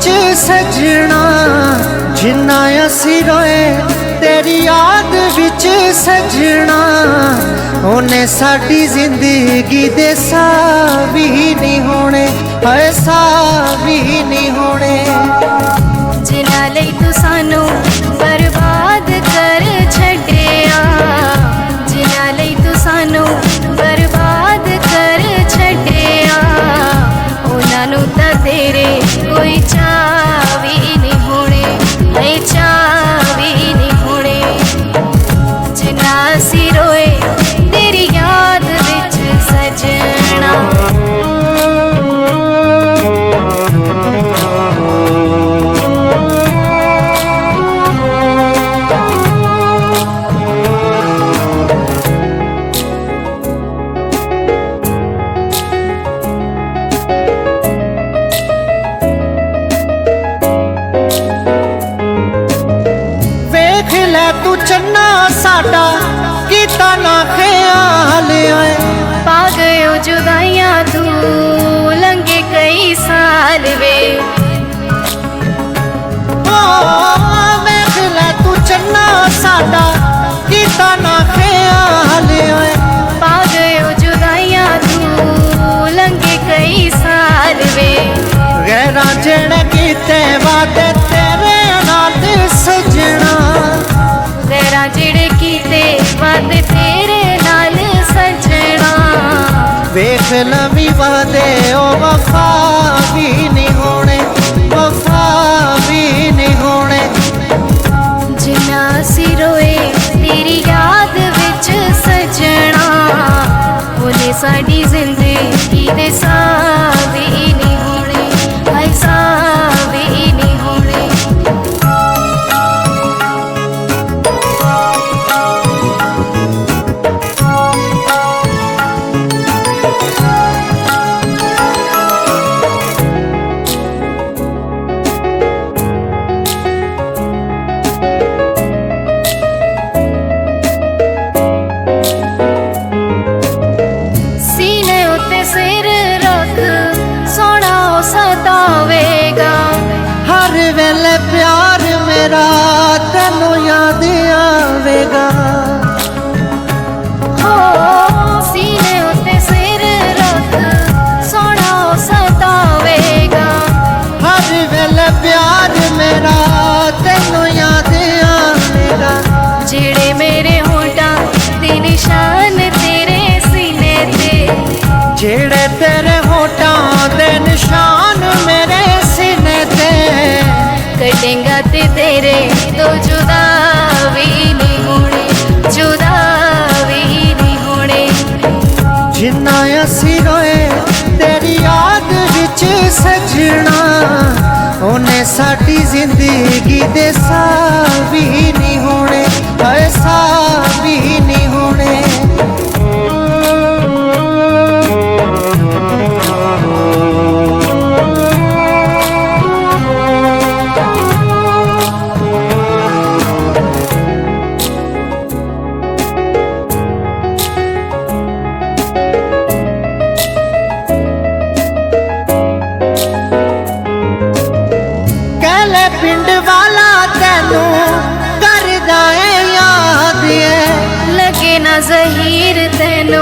विच सजना, जिन्ना असी रोए तेरी याद विच सजना, उन्हें साडी जिंदगी दे साह भी नहीं होने, ऐसा भी नहीं होने। जिन्हां लई तू सानू बर्बाद कर छड्डिया, जिन्हां लई तू सानू बर्बाद कर छड्डिया, उन्हां नूं तां तेरे कोई चाह भी नहीं होने, ऐ चाह भी नहीं होने। जिन्ना असी रोए तेरी याद विच सजना। तू चन्ना साडा कीता ना ख्याल आए, पा गयो जुदाइयां तू लंघे कई साल वे। वेख ले तू चन्ना साडा कीता ना ख्याल आए, पा गयो जुदाइयां तू लंघे कई साल वे। गैरा जेड़े कीते वादे तेरे नाल सजना, गैरा जेड़े कीते वादे तेरे नाल सजना। वेख लवी वादे ओ वफा भी नहीं होने, वफा भी नहीं होने। जिन्ना असी रोए तेरी याद विच सजना, उन्हें साडी जिंदगी दे साह भी नहीं होने, हाय साह भी नहीं होने। सिर रख सोना सतावेगा, हर वेले प्यार मेरा तेनू याद आवेगा। हो सीने उत्ते सिर रख सोना सतावेगा, हर वेले प्यार मेरा तेनू याद आवेगा। जेड़े मेरे होठां दे निशान तेरे सीने ते, जेड़े तेरे होठां दे निशान मेरे सीने ते, कटेंगा ते तेरे तो जुदा भी नहीं होने, जुदा भी नहीं होने। जिन्ना असी रोए तेरी याद विच सजना, उन्हें साडी जिंदगी दे साह भी नहीं होने, ऐसा भी नहीं होने। पिंड वाला तेनू कर जाए याद, लगे ना जहीर तेनू